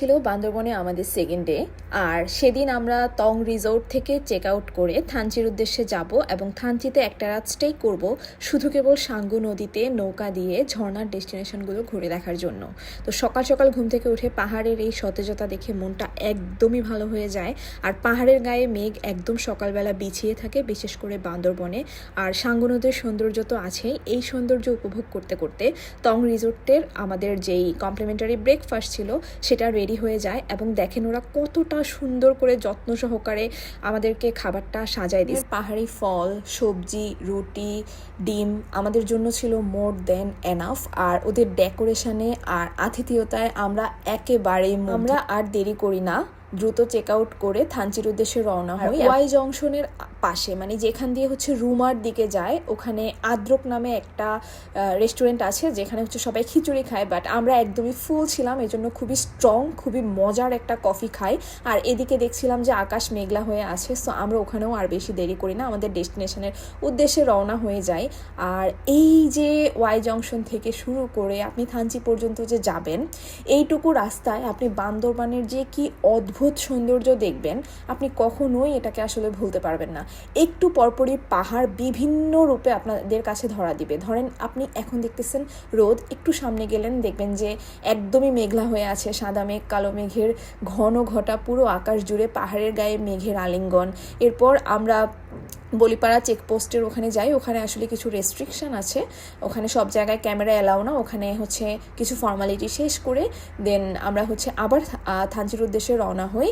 ছিল বান্দরবনে আমাদের সেকেন্ড ডে। আর সেদিন আমরা তং রিসোর্ট থেকে চেক আউট করে থানচির উদ্দেশ্যে যাব এবং থানচিতে একটা রাত স্টে করব শুধু কেবল সাঙ্গু নদীতে নৌকা দিয়ে ঝর্ণার ডেস্টিনেশনগুলো ঘুরে দেখার জন্য। তো সকাল সকাল ঘুম থেকে উঠে পাহাড়ের এই সতেজতা দেখে মনটা একদমই ভালো হয়ে যায়। আর পাহাড়ের গায়ে মেঘ একদম সকালবেলা বিছিয়ে থাকে, বিশেষ করে বান্দরবনে। আর সাঙ্গু নদীর সৌন্দর্য তো আছেই, এই সৌন্দর্য উপভোগ করতে করতে তং রিসোর্টের আমাদের যেই কমপ্লিমেন্টারি ব্রেকফাস্ট ছিল সেটা রেডি হয়ে যায় এবং দেখেন ওরা কতটা সুন্দর করে যত্ন সহকারে আমাদেরকে খাবারটা সাজায় দিয়েছে। পাহাড়ি ফল, সবজি, রুটি, ডিম আমাদের জন্য ছিল মোর দেন এনাফ। আর ওদের ডেকোরেশনে আর আতিথেয়তায় আমরা একেবারেই আমরা আর দেরি করি না, দ্রুত চেক আউট করে থানচির উদ্দেশ্যে রওনা হই। ওয়াই জংশনের পাশে মানে যেখান দিয়ে হচ্ছে রুমার দিকে যায়, ওখানে আদ্রক নামে একটা রেস্টুরেন্ট আছে যেখানে হচ্ছে সবাই খিচুড়ি খায়, বাট আমরা একদমই ফুল ছিলাম, এই জন্য খুবই স্ট্রং, খুবই মজার একটা কফি খাই। আর এদিকে দেখছিলাম যে আকাশ মেঘলা হয়ে আছে, সো আমরা ওখানেও আর বেশি দেরি করি না, আমাদের ডেস্টিনেশনের উদ্দেশ্যে রওনা হয়ে যাই। আর এই যে ওয়াই জংশন থেকে শুরু করে আপনি থানচি পর্যন্ত যে যাবেন, এইটুকু রাস্তায় আপনি বান্দরবানের যে কি অদ্ভুত সৌন্দর্য দেখবেন, আপনি কখনোই এটাকে আসলে ভুলতে পারবেন না। একটু পরপরই পাহাড় বিভিন্ন রূপে আপনাদের কাছে ধরা দিবে। ধরেন আপনি এখন দেখতেছেন রোদ, একটু সামনে গেলেন দেখবেন যে একদমই মেঘলা হয়ে আছে, সাদা মেঘ, কালো মেঘের ঘন ঘটা পুরো আকাশ জুড়ে, পাহাড়ের গায়ে মেঘের আলিঙ্গন। এরপর আমরা বলিপাড়া চেকপোস্টের ওখানে যাই, ওখানে আসলে কিছু রেস্ট্রিকশন আছে, ওখানে সব জায়গায় ক্যামেরা অ্যালাউ না, ওখানে হচ্ছে কিছু ফর্মালিটি শেষ করে দেন আমরা হচ্ছে আবার থানচির উদ্দেশ্যে রওনা হই।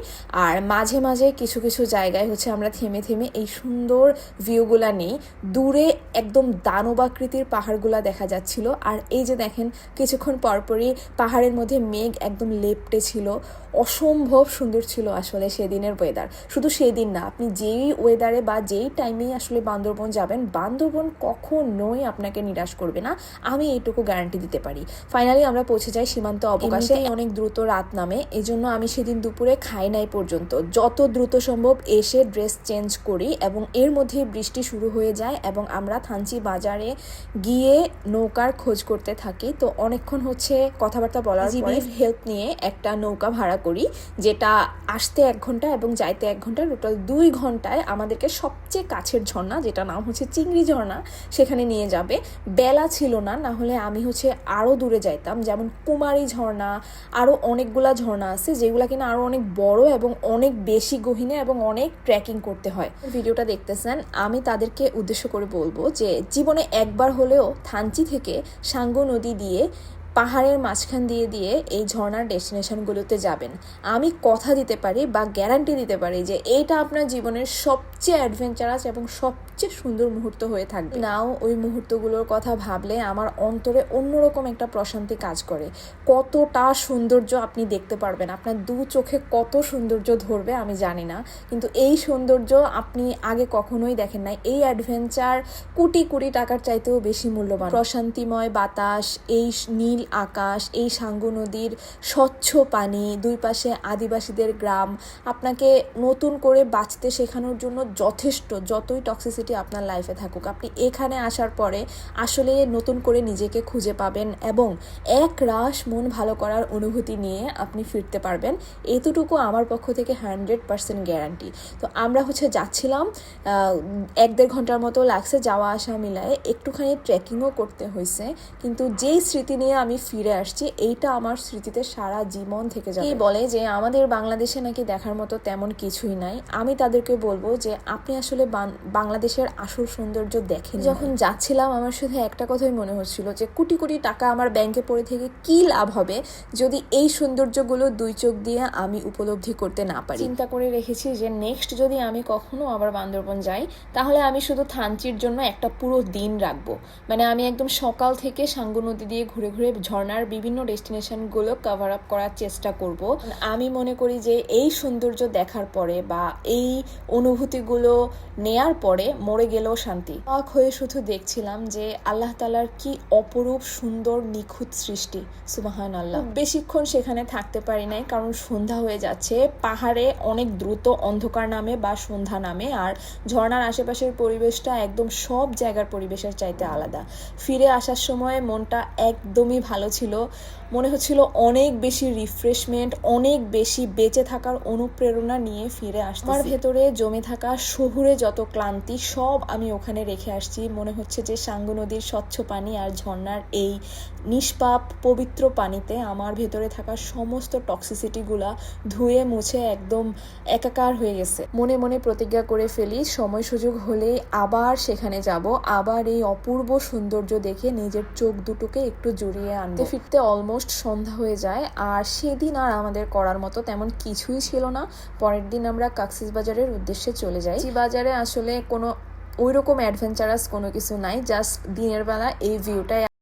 আর মাঝে মাঝে কিছু কিছু জায়গায় হচ্ছে আমরা থেমে থেমে এই সুন্দর ভিউগুলা নিই। দূরে একদম দানবাকৃতির পাহাড়গুলা দেখা যাচ্ছিল। আর এই যে দেখেন কিছুক্ষণ পরপরই পাহাড়ের মধ্যে মেঘ একদম লেপ্টে ছিল, অসম্ভব সুন্দর ছিল আসলে সেদিনের ওয়েদার। শুধু সেদিন না, আপনি যেই ওয়েদারে বা যেই টাইমেই আসলে বান্দরবন যাবেন, বান্দরবন কখনোই আপনাকে নিরাশ করবে না, আমি এইটুকু গ্যারান্টি দিতে পারি। ফাইনালি আমরা পৌঁছে যাই সীমান্ত অবকাশে। অনেক দ্রুত রাত নামে, এই জন্য আমি সেদিন দুপুরে খাই নাই পর্যন্ত। যত দ্রুত সম্ভব এসে ড্রেস চেঞ্জ করি এবং এর মধ্যে বৃষ্টি শুরু হয়ে যায় এবং আমরা থানচি বাজারে গিয়ে নৌকার খোঁজ করতে থাকি। তো অনেকক্ষণ হচ্ছে কথাবার্তা বলার পরে হেল্প নিয়ে একটা নৌকা ভাড়া করি, যেটা আসতে 1 ঘন্টা এবং যাইতে 1 ঘন্টা, টোটাল 2 ঘন্টায় আমাদেরকে সবচেয়ে কাছের ঝর্ণা, যেটা নাম হচ্ছে চিংড়ি ঝর্ণা, সেখানে নিয়ে যাবে। বেলা ছিল না, না হলে আমি হচ্ছে আরও দূরে যাইতাম, যেমন কুমারী ঝর্ণা, আরও অনেকগুলা ঝর্ণা আছে যেগুলা কিনা আরও অনেক বড় এবং অনেক বেশি গহীনে এবং অনেক ট্রেকিং করতে হয়। ভিডিওটা দেখতেছেন, আমি তাদেরকে উদ্দেশ্য করে বলবো যে জীবনে একবার হলেও থানচি থেকে সাঙ্গু নদী দিয়ে পাহাড়ের মাঝখান দিয়ে দিয়ে এই ঝর্ণার ডেস্টিনেশনগুলোতে যাবেন। আমি কথা দিতে পারি বা গ্যারান্টি দিতে পারি যে এইটা আপনার জীবনের সবচেয়ে অ্যাডভেঞ্চারাস এবং সবচেয়ে সুন্দর মুহূর্ত হয়ে থাকবে। নাও ওই মুহূর্তগুলোর কথা ভাবলে আমার অন্তরে অন্যরকম একটা প্রশান্তি কাজ করে। কতটা সৌন্দর্য আপনি দেখতে পারবেন, আপনার 2 চোখে কত সৌন্দর্য ধরবে আমি জানি না, কিন্তু এই সৌন্দর্য আপনি আগে কখনোই দেখেন নাই। এই অ্যাডভেঞ্চার কোটি কোটি টাকার চাইতেও বেশি মূল্যবান। প্রশান্তিময় বাতাস, এই নীল আকাশ, এই সাঙ্গু নদীর স্বচ্ছ পানি, 2 পাশে আদিবাসীদের গ্রাম আপনাকে নতুন করে বাঁচতে শেখানোর জন্য যথেষ্ট। যতই টক্সিসিটি আপনার লাইফে থাকুক, আপনি এখানে আসার পরে আসলে নতুন করে নিজেকে খুঁজে পাবেন এবং এক রাশ মন ভালো করার অনুভূতি নিয়ে আপনি ফিরতে পারবেন। এতটুকু আমার পক্ষ থেকে 100% গ্যারান্টি। তো আমরা হচ্ছে যাচ্ছিলাম, 1-1.5 ঘন্টার মতো লাগছে যাওয়া আসা মিলায়ে, একটুখানি ট্রেকিংও করতে হয়েছে, কিন্তু যেই স্মৃতি নিয়ে আমি ফিরে আসছি এইটা আমার স্মৃতিতে সারা জীবন থেকে যাবে। বলে যে আমাদের বাংলাদেশে নাকি দেখার মতো তেমন কিছুই নাই, আমি তাদেরকে বলবো যে আপনি আসলে বাংলাদেশের আসল সৌন্দর্য দেখেন। যখন যাচ্ছিলাম আমার শুধু একটা কথাই মনে হচ্ছিল যে কোটি কোটি টাকা আমার ব্যাংকে পড়ে থেকে কি লাভ হবে যদি এই সৌন্দর্যগুলো 2 চোখ দিয়ে আমি উপলব্ধি করতে না পারি। চিন্তা করে রেখেছি যে নেক্সট যদি আমি কখনো আবার বান্দরবন যাই, তাহলে আমি শুধু থানচির জন্য একটা পুরো দিন রাখবো। মানে আমি একদম সকাল থেকে সাঙ্গু নদী দিয়ে ঘুরে ঘুরে ঝর্ণার বিভিন্ন ডেস্টিনেশনগুলো কভার আপ করার চেষ্টা করব। আমি মনে করি যে এই সৌন্দর্য দেখার পরে বা এই অনুভূতিগুলো নেয়ার পরে মরে গেলেও শান্তি। অবাক হয়ে শুধু দেখছিলাম যে আল্লাহ তাআলার কি অপরূপ সুন্দর নিখুঁত সৃষ্টি, সুবহানাল্লাহ। বেশিক্ষণ সেখানে থাকতে পারি নাই, কারণ সন্ধ্যা হয়ে যাচ্ছে। পাহাড়ে অনেক দ্রুত অন্ধকার নামে বা সন্ধ্যা নামে, আর ঝর্ণার আশেপাশের পরিবেশটা একদম সব জায়গার পরিবেশের চাইতে আলাদা। ফিরে আসার সময় মনটা একদমই ভালো ছিল, মনে হচ্ছিল অনেক বেশি রিফ্রেশমেন্ট, অনেক বেশি বেঁচে থাকার অনুপ্রেরণা নিয়ে ফিরে আসছি। আমার ভেতরে জমে থাকা শহুরে যত ক্লান্তি সব আমি ওখানে রেখে আসছি। মনে হচ্ছে যে সাঙ্গু নদীর স্বচ্ছ পানি আর ঝর্ণার এই নিষ্পাপ পবিত্র পানিতে আমার ভেতরে থাকা সমস্ত টক্সিসিটিগুলা ধুয়ে মুছে একদম একাকার হয়ে গেছে। মনে মনে প্রতিজ্ঞা করে ফেলি সময় সুযোগ হলেই আবার সেখানে যাব, আবার এই অপূর্ব সৌন্দর্য দেখে নিজের চোখ দুটোকে একটু জুড়িয়ে আনতে। ফিরতে অলমোস্ট সন্ধ্যা হয়ে যায়, আর সেদিন আর আমাদের করার মতো তেমন কিছুই ছিল না। পরের দিন আমরা কক্সবাজারের উদ্দেশ্যে চলে যাই। বাজারে আসলে কোনো ওইরকম অ্যাডভেঞ্চারাস কোনো কিছু নাই, জাস্ট দিনের বেলা এই ভিউটাই